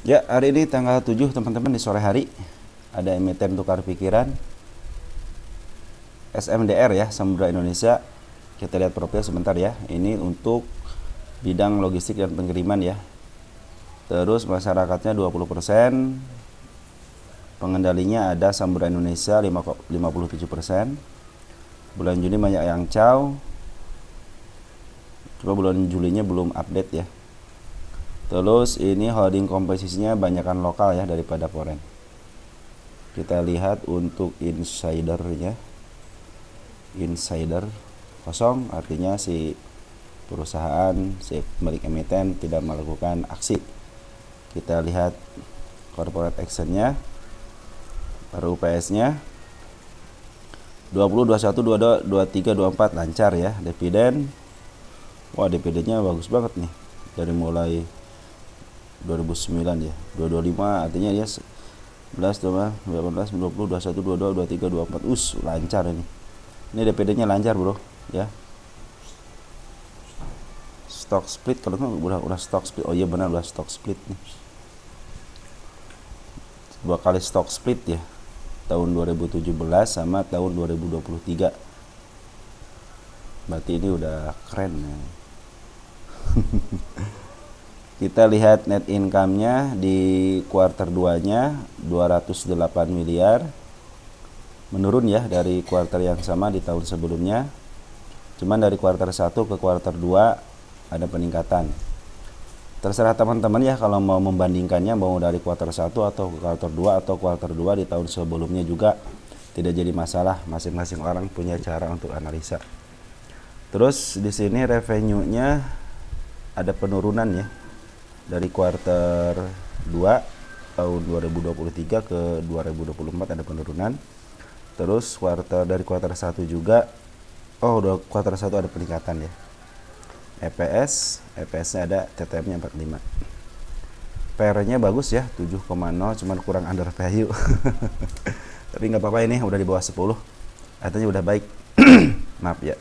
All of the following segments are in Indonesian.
Ya, hari ini tanggal 7 teman-teman, di sore hari ada emiten tukar pikiran SMDR ya, Samudra Indonesia. Kita lihat profil sebentar ya. Ini untuk bidang logistik dan pengiriman ya. Terus masyarakatnya 20%, pengendalinya ada Samudra Indonesia 57%. Bulan Juni banyak yang caw. Coba bulan Julinya belum update ya. Terus ini holding komposisinya banyakkan lokal ya daripada foreign. Kita lihat untuk insidernya. Insider kosong, artinya si perusahaan, si pemilik emiten tidak melakukan aksi. Kita lihat corporate actionnya, RUPS-nya 20, 21, 22, 23, 24 lancar ya. Dividen, wah dividen-nya bagus banget nih, dari mulai 2009 ya, 225, artinya dia 11, 18, 20, 21, 22, 23, 24, lancar ini. Ini DPD-nya lancar bro ya. Stock split, kalau nggak udah stock split. Oh iya benar, udah stock split nih. 2 kali stock split ya, tahun 2017 sama tahun 2023. Berarti ini udah keren ya. Kita lihat net income-nya di kuarter 2-nya 208 miliar. Menurun ya dari kuarter yang sama di tahun sebelumnya. Cuman dari kuarter 1 ke kuarter 2 ada peningkatan. Terserah teman-teman ya kalau mau membandingkannya, mau dari kuarter 1 atau kuarter 2 atau kuarter 2 di tahun sebelumnya juga tidak jadi masalah. Masing-masing orang punya cara untuk analisa. Terus di sini revenue-nya ada penurunan ya. Dari kuarter 2 tahun 2023 ke 2024 ada penurunan. Terus dari kuarter 1 juga, udah kuarter 1 ada peningkatan ya. EPS-nya ada, TTM-nya 45. PR-nya bagus ya, 7,0, cuman kurang under value. Tapi nggak apa-apa, ini udah di bawah 10. Artinya udah baik. Maaf ya.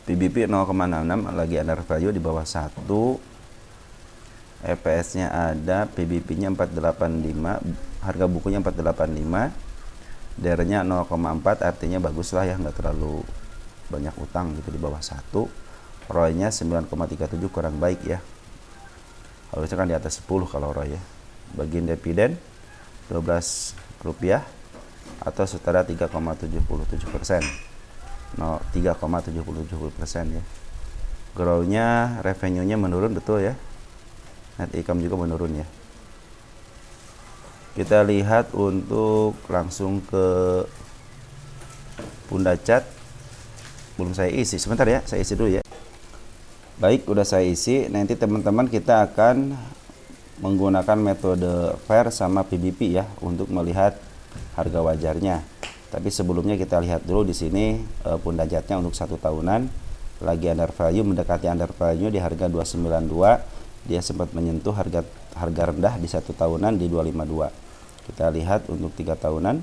PBP 0,66 lagi under value di bawah 1. EPS-nya ada, PBP-nya 485, harga bukunya 485. DR-nya 0,4, artinya bagus lah ya, nggak terlalu banyak utang gitu, di bawah 1. ROI-nya 9,37, kurang baik ya. Harusnya kan di atas 10 kalau ROI ya. Bagian dividen 12 rupiah atau setara 3,77%. 3,77% ya. Grow-nya, revenue-nya menurun betul ya. Net income juga menurun ya. Kita lihat untuk langsung ke Bunda Chat. Belum saya isi, sebentar ya, saya isi dulu ya. Baik, udah saya isi. Nanti teman-teman kita akan menggunakan metode FAIR sama PBP ya untuk melihat harga wajarnya. Tapi sebelumnya kita lihat dulu di sini Bunda Chatnya untuk 1 tahunan lagi under value, mendekati under value di harga 292. Dia sempat menyentuh harga rendah di 1 tahunan di 252. Kita lihat untuk 3 tahunan,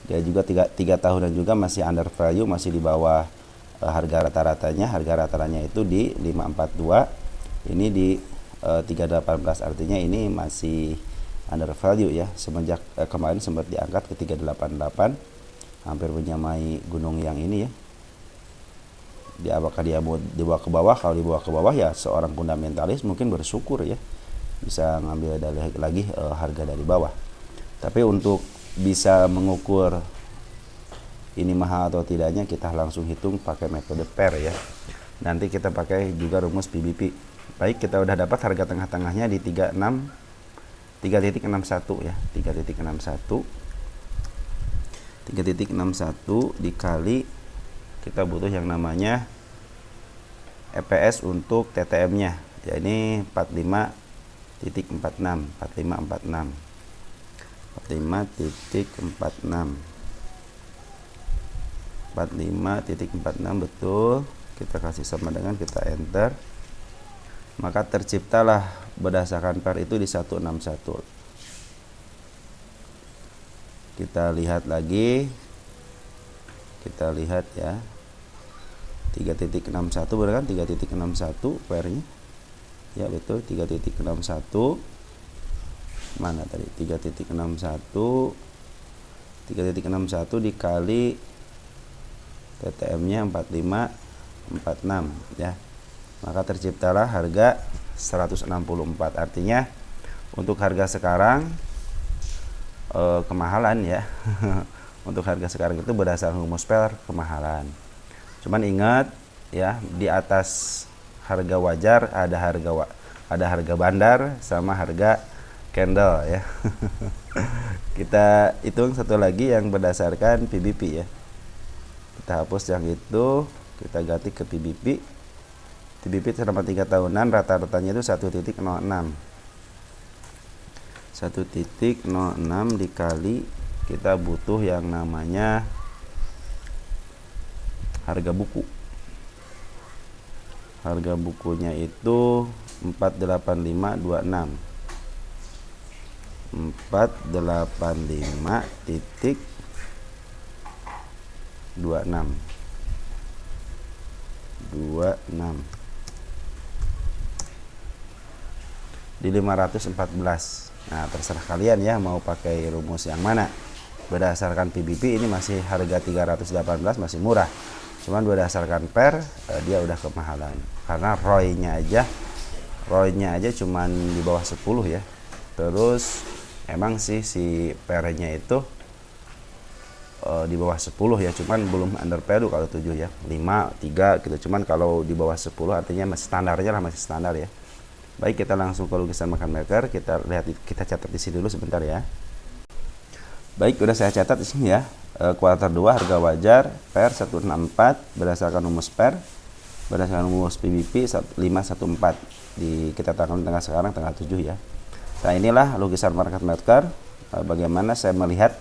dia juga 3 tahunan juga masih under value, masih di bawah harga rata-ratanya. Harga rata-ratanya itu di 542, ini di 318, artinya ini masih under value ya. Semenjak kemarin sempat diangkat ke 388, hampir menyamai gunung yang ini ya. Apakah dia mau dibawa ke bawah? Kalau dibawa ke bawah ya seorang fundamentalis mungkin bersyukur ya, bisa ngambil lagi harga dari bawah. Tapi untuk bisa mengukur ini mahal atau tidaknya, kita langsung hitung pakai metode pair ya. Nanti kita pakai juga rumus PBP. Baik, kita udah dapat harga tengah-tengahnya di 3.61 ya, 3.61 dikali, kita butuh yang namanya EPS untuk TTM-nya. Ya ini 45.46, 45.46 betul. Kita kasih sama dengan, kita enter, maka terciptalah berdasarkan PAR itu di 161. Kita lihat lagi, kita lihat ya, 3.61 benar kan, 3.61 PR-nya ya, betul 3.61. mana tadi 3.61 dikali TTM-nya 4546 ya. Maka terciptalah harga 164. Artinya untuk harga sekarang kemahalan ya. Untuk harga sekarang itu berdasarkan rumus PER kemahalan. Cuman ingat ya, di atas harga wajar ada harga bandar sama harga candle ya. Kita hitung satu lagi yang berdasarkan PBP ya. Kita hapus yang itu, kita ganti ke PBP. PBP selama 3 tahunan rata-ratanya itu 1.06. 1.06 dikali, kita butuh yang namanya harga buku. Harga bukunya itu 48526. 485.26 di 514. Nah, terserah kalian ya mau pakai rumus yang mana. Berdasarkan PBP ini masih harga 318 masih murah. Cuman berdasarkan PER dia udah kemahalan. Karena ROI-nya aja cuman di bawah 10 ya. Terus emang sih si PER-nya itu di bawah 10 ya, cuman belum under value kalau 7 ya. 5, 3 gitu. Cuman kalau di bawah 10 artinya masih standarnya lah, masih standar ya. Baik, kita langsung ke lukisan market maker. Kita lihat, kita catat di sini dulu sebentar ya. Baik, udah saya catat di sini ya. Kuartal 2 harga wajar PER 164 berdasarkan rumus PER, berdasarkan rumus PBP 514. Kita tanggal tengah sekarang tanggal 7 ya. Nah, inilah lukisan market maker. Bagaimana saya melihat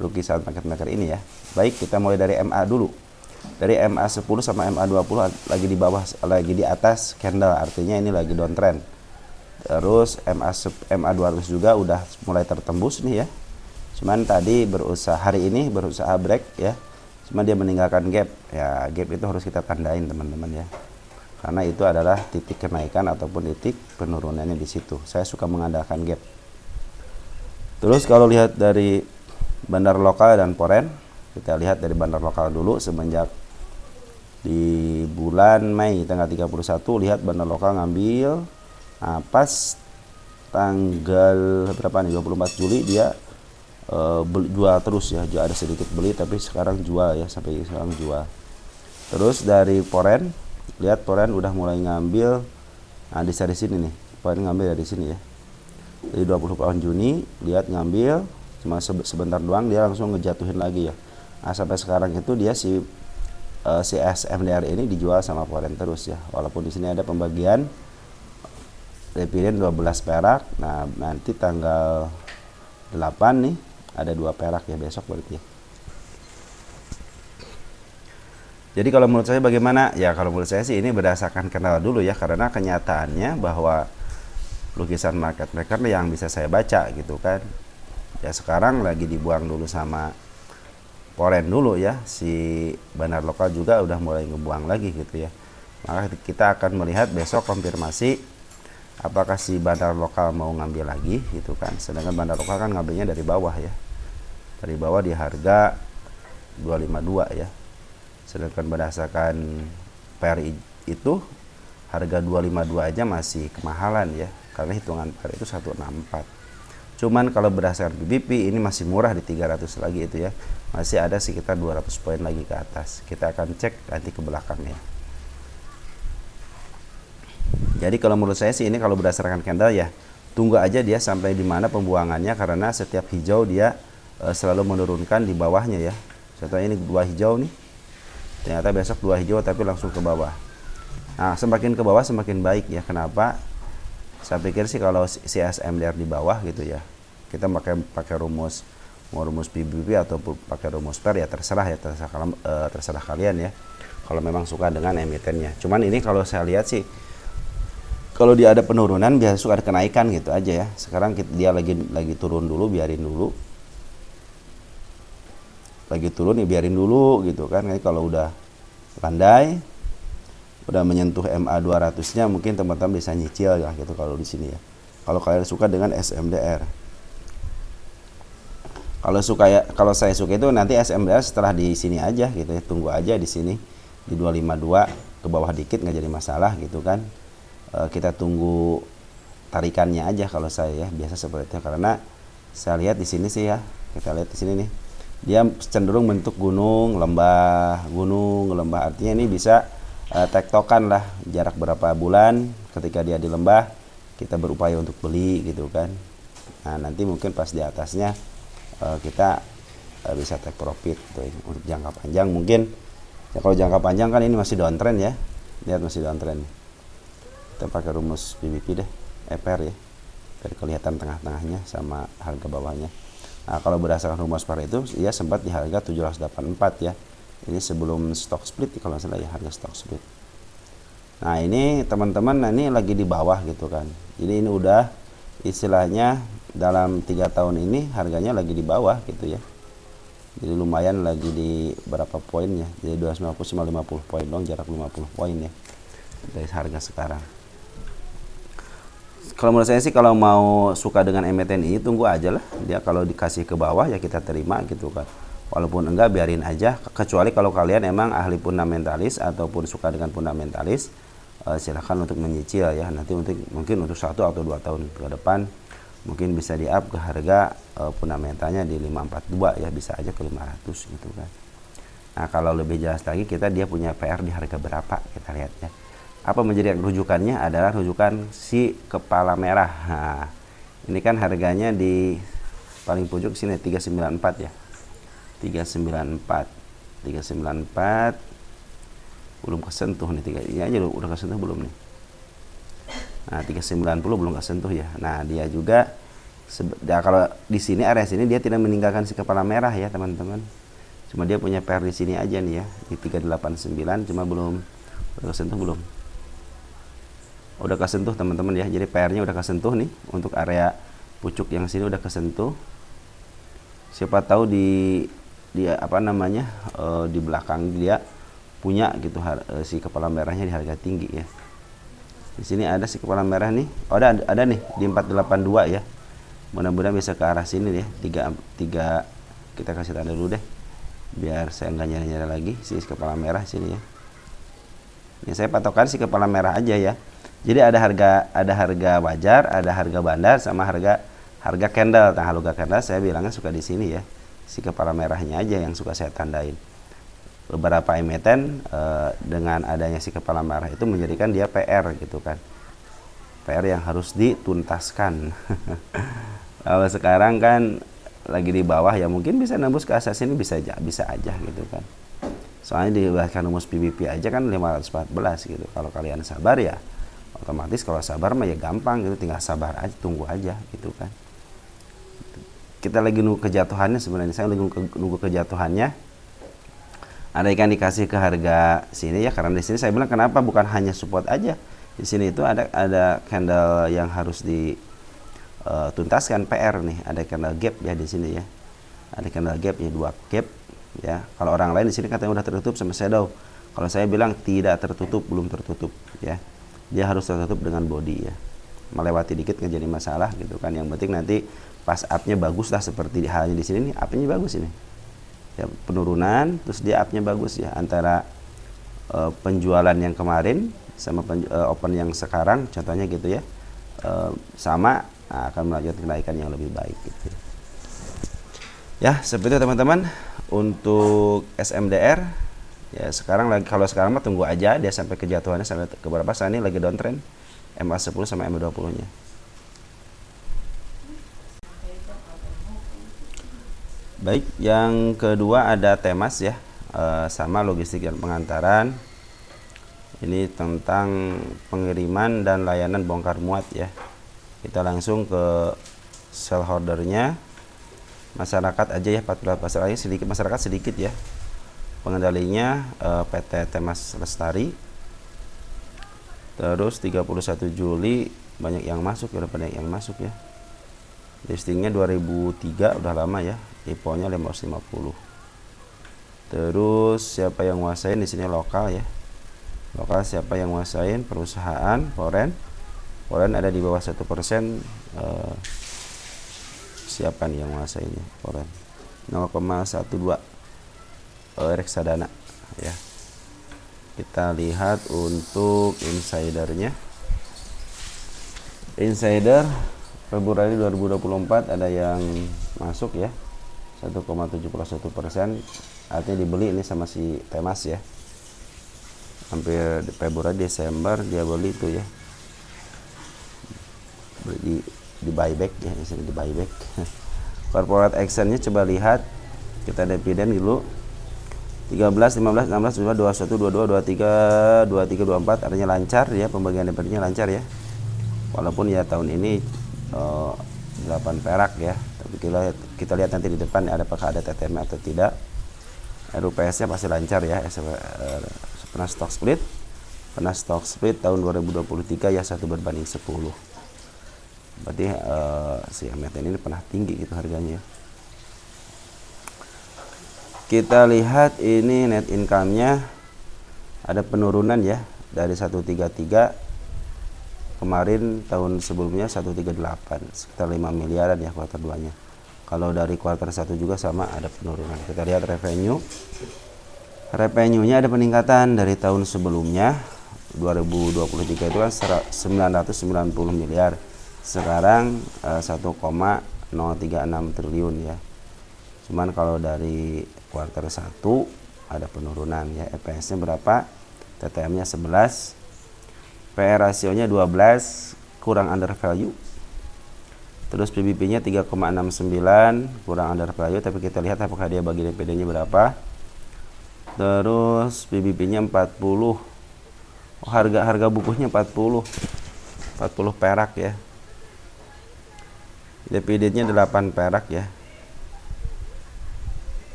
lukisan market maker ini ya. Baik, kita mulai dari MA dulu. Dari MA10 sama MA20 lagi di bawah, lagi di atas candle, artinya ini lagi downtrend. Terus MA200 juga udah mulai tertembus nih ya. Cuman tadi hari ini berusaha break ya. Cuma dia meninggalkan gap. Ya, gap itu harus kita tandain teman-teman ya. Karena itu adalah titik kenaikan ataupun titik penurunannya di situ. Saya suka mengandalkan gap. Terus kalau lihat dari bandar lokal dan foreign, kita lihat dari bandar lokal dulu. Semenjak di bulan Mei tanggal 31 lihat bandar lokal ngambil, nah, pas tanggal berapa nih, 24 Juli dia jual terus ya. Ada sedikit beli tapi sekarang jual ya, sampai sekarang jual. Terus dari foreign, lihat foreign udah mulai ngambil. Nah, di sini nih foreign ngambil dari sini ya. Dari 28 Juni lihat ngambil, cuma sebentar doang dia langsung ngejatuhin lagi ya. Nah, sampai sekarang itu dia si SMDR ini dijual sama foreign terus ya. Walaupun di sini ada pembagian dividen 12 perak. Nah, nanti tanggal 8 nih ada 2 perak ya, besok berarti ya. Jadi kalau menurut saya bagaimana? Ya kalau menurut saya sih ini berdasarkan kenal dulu ya, karena kenyataannya bahwa lukisan market maker yang bisa saya baca gitu kan. Ya sekarang lagi dibuang dulu sama foreign dulu ya. Si bandar lokal juga udah mulai ngebuang lagi gitu ya. Maka kita akan melihat besok konfirmasi apakah si bandar lokal mau ngambil lagi gitu kan. Sedangkan bandar lokal kan ngambilnya dari bawah ya. Dari bawah di harga 252 ya. Sedangkan berdasarkan PER itu harga 252 aja masih kemahalan ya. Karena hitungan PER itu 164. Cuman kalau berdasarkan PBP ini masih murah di 300 lagi itu ya. Masih ada sekitar 200 poin lagi ke atas. Kita akan cek nanti ke belakangnya. Jadi kalau menurut saya sih ini kalau berdasarkan candle ya, tunggu aja dia sampai di mana pembuangannya, karena setiap hijau dia selalu menurunkan di bawahnya ya. Contohnya ini 2 hijau nih. Ternyata besok 2 hijau tapi langsung ke bawah. Nah, semakin ke bawah semakin baik ya. Kenapa? Saya pikir sih kalau CSMDR di bawah gitu ya, kita pakai rumus, mau rumus PBP atau pakai rumus PER ya terserah ya, terserah kalian ya. Kalau memang suka dengan emitennya. Cuman ini kalau saya lihat sih, kalau dia ada penurunan biasa suka ada kenaikan gitu aja ya. Sekarang dia lagi turun dulu, biarin dulu. Lagi turun ya biarin dulu gitu kan. Kalau udah landai, udah menyentuh MA 200-nya mungkin teman-teman bisa nyicil ya gitu kalau di sini ya. Kalau kalian suka dengan SMDR. Kalau saya suka itu nanti SMDR setelah di sini aja gitu ya, tunggu aja di sini di 252 ke bawah dikit nggak jadi masalah gitu kan. Kita tunggu tarikannya aja kalau saya ya, biasa seperti itu, karena saya lihat di sini sih ya, kita lihat di sini nih, dia cenderung bentuk gunung lembah, artinya ini bisa tektokan lah jarak berapa bulan ketika dia di lembah kita berupaya untuk beli gitu kan. Nah nanti mungkin pas di atasnya kita bisa take profit tuh. Untuk jangka panjang mungkin ya, kalau jangka panjang kan ini masih downtrend ya, lihat masih downtrend. Kita pakai rumus PBP deh, EPR ya, biar kelihatan tengah-tengahnya sama harga bawahnya. Nah kalau berdasarkan rumus PAR itu ya sempat di harga 784 ya, ini sebelum stock split kalau salah ya, harga stock split. Nah ini teman-teman, nah ini lagi di bawah gitu kan, jadi ini udah istilahnya dalam 3 tahun ini harganya lagi di bawah gitu ya, jadi lumayan lagi di berapa poin ya, jadi 250 cuma 50 poin dong, jarak 50 poin ya dari harga sekarang. Kalau menurut saya sih kalau mau suka dengan emiten ini tunggu aja lah, dia kalau dikasih ke bawah ya kita terima gitu kan, walaupun enggak biarin aja, kecuali kalau kalian emang ahli fundamentalis ataupun suka dengan fundamentalis, silahkan untuk menyicil ya, nanti mungkin untuk 1 atau 2 tahun ke depan mungkin bisa di up ke harga fundamentalnya di 542 ya, bisa aja ke 500 gitu kan. Nah kalau lebih jelas lagi dia punya PR di harga berapa, kita lihat ya. Apa menjadi rujukannya adalah rujukan si kepala merah. Nah ini kan harganya di paling pojok sini 394 ya, 394 belum kesentuh nih, ini aja udah kesentuh belum nih. Nah 390 belum kesentuh ya. Nah dia juga kalau di sini area sini dia tidak meninggalkan si kepala merah ya teman-teman, cuma dia punya PR di sini aja nih ya, di 389, cuma belum udah kesentuh belum. Udah kesentuh teman-teman ya, jadi PR-nya udah kesentuh nih, untuk area pucuk yang sini udah kesentuh. Siapa tahu di apa namanya di belakang dia punya gitu si kepala merahnya di harga tinggi ya. Di sini ada si kepala merah nih. Oh, ada nih di 482 ya. Mudah-mudahan bisa ke arah sini ya. 3 kita kasih tanda dulu deh. Biar saya nggak nyari-nyari lagi si kepala merah sini ya. Ini saya patokan si kepala merah aja ya. Jadi ada harga wajar, ada harga bandar sama harga candle. Nah, harga candle saya bilangnya suka di sini ya. Si kepala merahnya aja yang suka saya tandain. Beberapa emiten dengan adanya si kepala merah itu menjadikan dia PR gitu kan, PR yang harus dituntaskan. Kalau sekarang kan lagi di bawah ya, mungkin bisa nembus ke atas ini, bisa aja gitu kan, soalnya dibahaskan rumus PBP aja kan 514 gitu. Kalau kalian sabar ya otomatis, kalau sabar mah ya gampang gitu, tinggal sabar aja, tunggu aja gitu kan. Kita lagi nunggu kejatuhannya, sebenarnya saya nunggu kejatuhannya. Ada ikan dikasih ke harga sini ya, karena di sini saya bilang kenapa bukan hanya support aja. Di sini itu ada candle yang harus dituntaskan PR nih, ada candle gap ya di sini ya. Ada candle gap ya, 2 gap ya. Kalau orang lain di sini katanya udah tertutup sama shadow. Kalau saya bilang tidak tertutup, belum tertutup ya. Dia harus tertutup dengan body ya. Melewati dikit nggak jadi masalah gitu kan. Yang penting nanti pas up-nya bagus lah, seperti halnya di sini nih, up-nya bagus ini. Ya, penurunan terus dia up-nya bagus ya, antara penjualan yang kemarin sama open yang sekarang contohnya gitu ya, sama, nah, akan melanjutkan kenaikan yang lebih baik gitu ya. Seperti itu teman-teman untuk SMDR ya. Kalau sekarang mah tunggu aja dia sampai kejatuhannya sampai ke berapa. Saat ini lagi downtrend MA10 sama MA20 nya. Baik, yang kedua ada Temas ya, sama logistik dan pengantaran. Ini tentang pengiriman dan layanan bongkar muat ya. Kita langsung ke sell ordernya. Masyarakat aja ya, 14 masyarakat sedikit ya. Pengendalinya PT Temas Lestari. Terus 31 Juli banyak yang masuk ya, udah banyak yang masuk ya. Listingnya 2003, udah lama ya. IPO-nya 550. Terus siapa yang nguasain di sini lokal ya. Lokal siapa yang nguasain? Perusahaan foreign. Foreign ada di bawah 1%. Siapa nih yang nguasainnya? Foreign. 0,12 reksadana ya. Kita lihat untuk insidernya. Insider Februari 2024 ada yang masuk ya, 1,71%, artinya dibeli ini sama si Temas ya. Hampir di Februari Desember dia beli itu ya, beli di buyback ya, di buyback. Corporate actionnya coba lihat, kita dividen dulu 13, 15, 16, 17, 21, 22, 23, 24, artinya lancar ya, pembagian dividennya lancar ya. Walaupun ya tahun ini 8 perak ya, tapi kita lihat nanti di depan ya, apakah ada TTM atau tidak. RUPS nya pasti lancar ya. Pernah stock split tahun 2023 ya 1/10. Berarti si emiten ini pernah tinggi gitu harganya. Kita lihat ini net income-nya ada penurunan ya, dari 133 kemarin, tahun sebelumnya 138, sekitar 5 miliaran ya kuartal 2 nya. Kalau dari kuartal 1 juga sama ada penurunan. Kita lihat revenue-nya ada peningkatan dari tahun sebelumnya 2023 itu kan 990 miliar, sekarang 1,036 triliun ya. Cuman kalau dari kuartal 1 ada penurunan ya. EPS-nya berapa? TTM-nya 11, PR rasionya 12, kurang under value. Terus PBB-nya 3,69, kurang under value, tapi kita lihat apakah dia bagi dividennya berapa. Terus PBB-nya 40. Harga bukunya 40 perak ya. Dividennya 8 perak ya.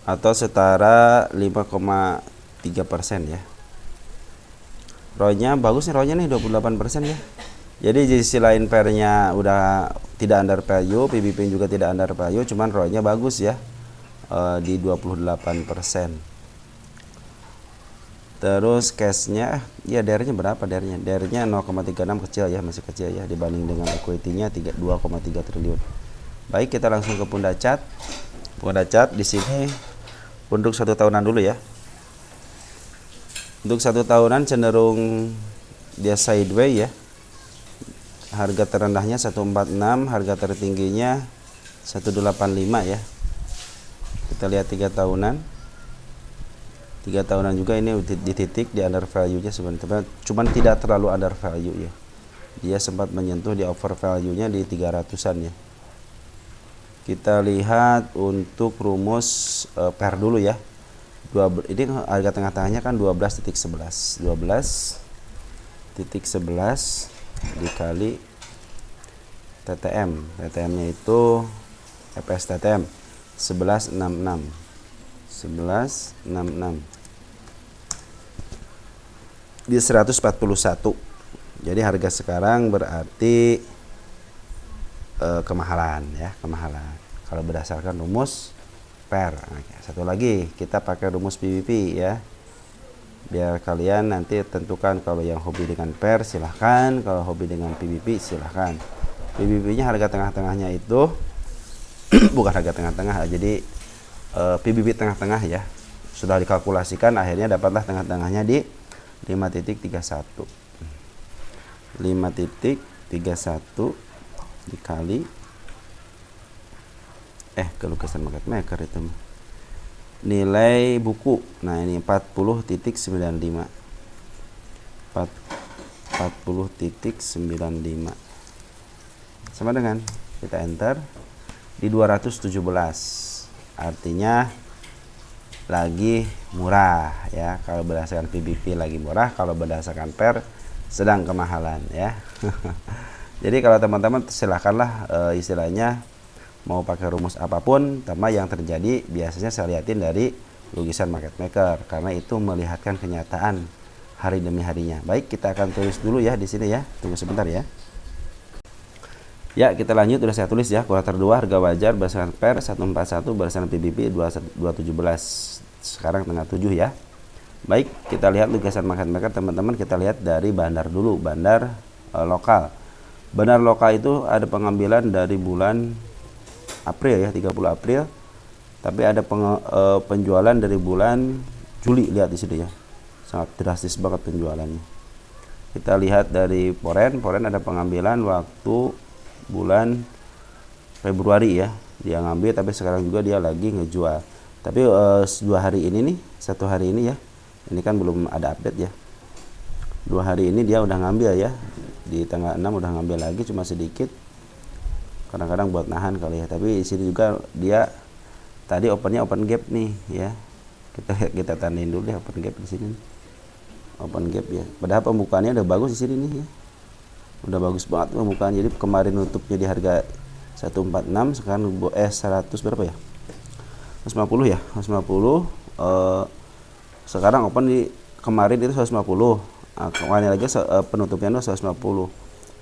Atau setara 5,3% ya. ROE-nya bagus nih, ROE-nya nih 28% ya. Jadi di sisi lain PR-nya udah tidak under value, PBB juga tidak under value, cuman ROE-nya bagus ya, di 28%. Terus cash-nya ya, DER-nya berapa DER-nya? DER-nya 0,36, kecil ya, masih kecil ya dibanding dengan equity-nya 2,3 triliun. Baik, kita langsung ke Pundacat. Pundacat di sini untuk 1 tahunan dulu ya. Untuk 1 tahunan cenderung dia sideways ya. Harga terendahnya 146, harga tertingginya 185 ya. Kita lihat 3 tahunan. 3 tahunan juga ini di titik di under value-nya sebenarnya, cuman tidak terlalu under value ya. Dia sempat menyentuh di over value-nya di 300-an ya. Kita lihat untuk rumus per dulu ya. Ini harga tengah-tengahnya kan 12.11. 12.11 dikali TTM. TTM-nya itu EPS TTM 1166. 1166 di 141. Jadi harga sekarang berarti kemahalan ya, kemahalan kalau berdasarkan rumus per. Satu lagi kita pakai rumus PBB ya, biar kalian nanti tentukan. Kalau yang hobi dengan per silahkan, kalau hobi dengan PBB silahkan. PBB nya harga tengah-tengahnya itu bukan harga tengah-tengah, jadi PBB tengah-tengah ya, sudah dikalkulasikan, akhirnya dapatlah tengah-tengahnya di 5.31. 5.31 dikali kelukisan market maker itu nilai buku. Nah ini 40.95. 40.95 sama dengan kita enter di 217. Artinya lagi murah ya. Kalau berdasarkan PBV lagi murah, kalau berdasarkan per sedang kemahalan ya. Jadi kalau teman-teman silahkanlah istilahnya mau pakai rumus apapun, sama yang terjadi biasanya saya lihatin dari lukisan market maker, karena itu melihatkan kenyataan hari demi harinya. Baik, kita akan tulis dulu ya di sini ya. Tunggu sebentar ya. Ya, kita lanjut. Udah saya tulis ya. Kuartal 2 harga wajar berdasarkan per 141 berdasarkan PBB 217. Sekarang tengah 7 ya. Baik, kita lihat lukisan market maker teman-teman. Kita lihat dari bandar dulu, bandar lokal. Bandar lokal itu ada pengambilan dari bulan April ya, 30 April. Tapi ada penjualan dari bulan Juli, lihat di sini ya. Sangat drastis banget penjualannya. Kita lihat dari Foreign ada pengambilan waktu bulan Februari ya. Dia ngambil, tapi sekarang juga dia lagi ngejual. Tapi 2 hari ini nih, 1 hari ini ya. Ini kan belum ada update ya. 2 hari ini dia udah ngambil ya. Di tanggal 6 udah ngambil lagi, cuma sedikit. Kadang-kadang buat nahan kali ya. Tapi di sini juga dia tadi open gap nih ya. Kita tandain dulu ya open gap di sini. Open gap ya. Padahal pembukaannya udah bagus di sini nih ya. Udah bagus banget pembukaan. Jadi kemarin nutupnya di harga 146, sekarang 100 berapa ya? 150 ya. 150 sekarang open di kemarin itu 150. Nah, kemarin lagi penutupnya itu 150.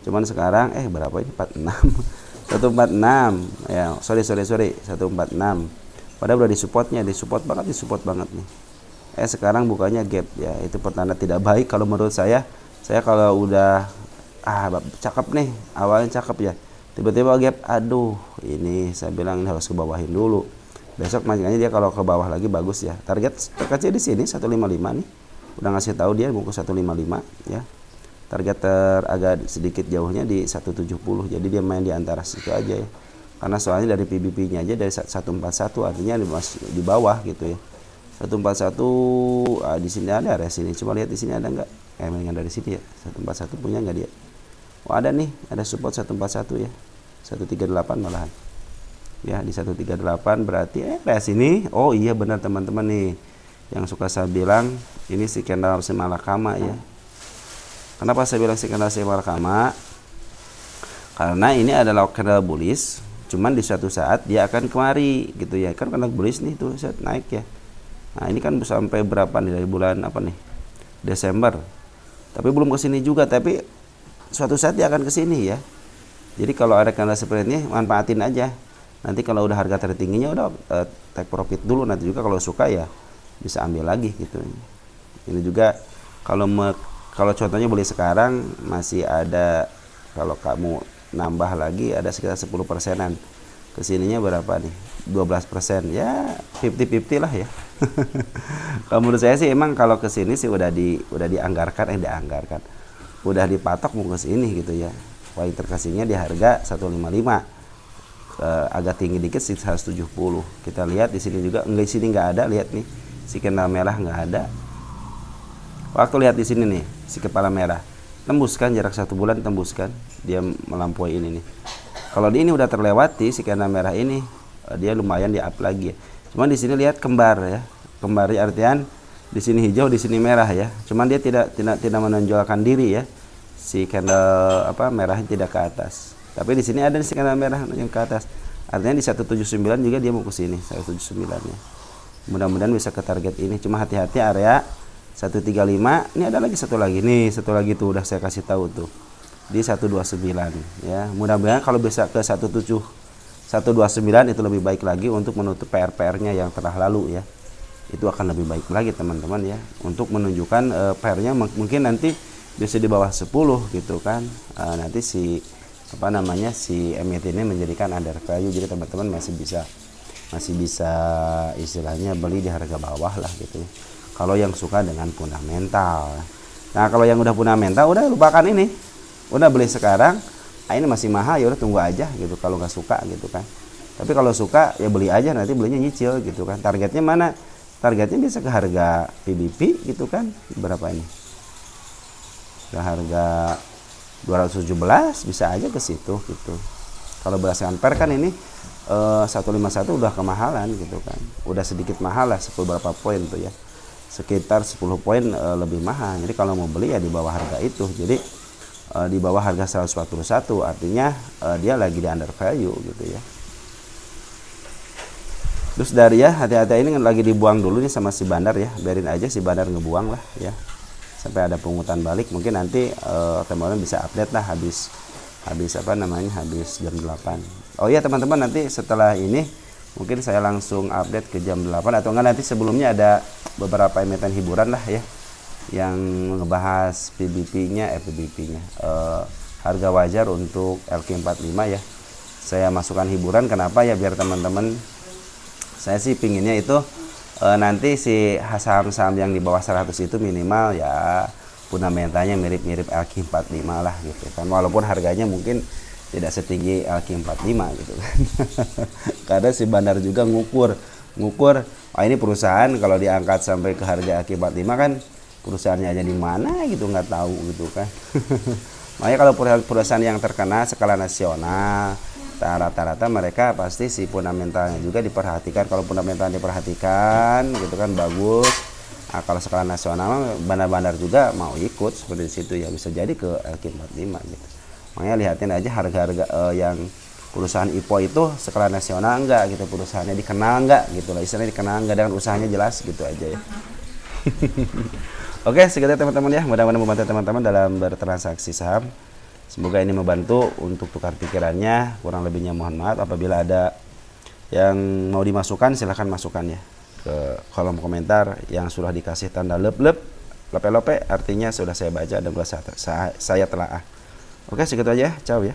Cuman sekarang berapa ini? 46. 146. Ya, sorry 146. Padahal udah disupport banget nih. Sekarang bukanya gap ya. Itu pertanda tidak baik kalau menurut saya. Saya kalau udah cakep nih, awalnya cakep ya. Tiba-tiba gap, aduh, ini saya bilang ini harus ke bawahin dulu. Besok makanya dia kalau ke bawah lagi bagus ya. Target terkecil di sini 155 nih. Udah ngasih tahu dia mau ke 155 ya. Target agak sedikit jauhnya di 170. Jadi dia main di antara situ aja ya. Karena soalnya dari PBP-nya aja dari 141, artinya di bawah gitu ya. 141 di sini ada area sini. Coba lihat di sini ada enggak? Mendingan dari sini ya. 141 punya enggak dia? Oh, ada nih, ada support 141 ya. 138 malahan. Ya, di 138 berarti area sini. Oh iya benar teman-teman nih. Yang suka saya bilang ini si candle Malakama ya. Kenapa saya bilang si candle Malakama? Karena ini adalah candle bullish. Cuman di suatu saat dia akan kemari gitu ya. Kan candle bullish nih tuh set naik ya. Nah, ini kan sampai berapa nih dari bulan apa nih? Desember. Tapi belum ke sini juga, tapi suatu saat dia akan ke sini ya. Jadi kalau ada candle seperti ini manfaatin aja. Nanti kalau udah harga tertingginya udah take profit dulu, nanti juga kalau suka ya bisa ambil lagi gitu. Ini juga kalau contohnya beli sekarang masih ada, kalau kamu nambah lagi ada sekitar 10%-an. Kesininya berapa nih? 12%. Ya 50-50 lah ya. Kalau menurut saya sih emang kalau kesini sih udah dianggarkan. Udah dipatok mau ke sini gitu ya. Paling terkasihnya di harga 155. Agak tinggi dikit sih 170. Kita lihat di sini juga, di sini nggak ada, lihat nih. Si candle merah nggak ada. Waktu lihat di sini nih, si kepala merah. Tembuskan jarak 1 bulan, tembuskan. Dia melampaui ini nih. Kalau di ini udah terlewati si candle merah ini, dia lumayan di up lagi ya. Cuman di sini lihat kembar ya. Kembarnya artian di sini hijau, di sini merah ya. Cuman dia tidak menonjolkan diri ya. Si candle merahnya tidak ke atas. Tapi di sini ada si candle merah yang ke atas. Artinya di 179 juga dia mau ke sini, 179 ya. Mudah-mudahan bisa ke target ini. Cuma hati-hati area 135. Ini ada lagi satu lagi tuh udah saya kasih tahu tuh. Di 129 ya. Mudah-mudahan kalau bisa ke 129 itu lebih baik lagi untuk menutup PR-nya yang telah lalu ya. Itu akan lebih baik lagi teman-teman ya. Untuk menunjukkan PR-nya mungkin nanti bisa di bawah 10 gitu kan. Nanti si emit ini menjadikan under value, jadi teman-teman masih bisa istilahnya beli di harga bawah lah gitu ya. Kalau yang suka dengan fundamental. Nah, kalau yang udah fundamental udah lupakan ini. Udah beli sekarang, ini masih mahal ya udah tunggu aja gitu kalau nggak suka gitu kan. Tapi kalau suka ya beli aja, nanti belinya nyicil gitu kan. Targetnya mana? Targetnya bisa ke harga PBP gitu kan. Berapa ini? Ke harga 217 bisa aja ke situ gitu. Kalau berdasarkan per kan ini 151 udah kemahalan gitu kan. Udah sedikit mahal lah, 10 berapa poin tuh ya. Sekitar 10 poin lebih mahal. Jadi kalau mau beli ya di bawah harga itu. Jadi di bawah harga 141 artinya dia lagi di under value gitu ya. Terus dari ya hati-hati ini lagi dibuang dulu nih sama si bandar ya. Biarin aja si bandar ngebuang lah ya. Sampai ada pungutan balik, mungkin nanti teman-teman bisa update lah habis jam 8. Oh iya teman-teman, nanti setelah ini mungkin saya langsung update ke jam 8 atau enggak nanti sebelumnya ada beberapa emiten hiburan lah ya yang ngebahas PBP-nya harga wajar untuk LQ45 ya. saya masukkan hiburan. Kenapa ya? Biar teman-teman, saya sih pinginnya itu nanti si saham-saham yang di bawah 100 itu minimal ya fundamentanya mirip-mirip LQ45 lah gitu kan, walaupun harganya mungkin tidak setinggi LQ45 gitu kan. Karena si Bandar juga ngukur ini perusahaan kalau diangkat sampai ke harga LQ45 kan perusahaannya aja di mana gitu nggak tahu gitu kan. Makanya kalau perusahaan yang terkenal skala nasional rata-rata mereka pasti si fundamentalnya juga diperhatikan. Kalau fundamentalnya diperhatikan gitu kan bagus. Nah, kalau skala nasional bandar-bandar juga mau ikut seperti di situ ya, bisa jadi ke LQ45 gitu. Makanya lihatin aja harga-harga yang perusahaan IPO itu skala nasional enggak gitu, perusahaannya dikenal enggak gitu lah, istilahnya dikenal enggak dengan usahanya jelas gitu aja ya. Oke, segitu teman-teman ya, mudah-mudahan membantu teman-teman dalam bertransaksi saham. Semoga ini membantu untuk tukar pikirannya. Kurang lebihnya mohon maaf. Apabila ada yang mau dimasukkan silahkan masukkan ya ke kolom komentar yang sudah dikasih tanda lope artinya sudah saya baca dan saya telah. Oke, segitu aja. Ciao ya.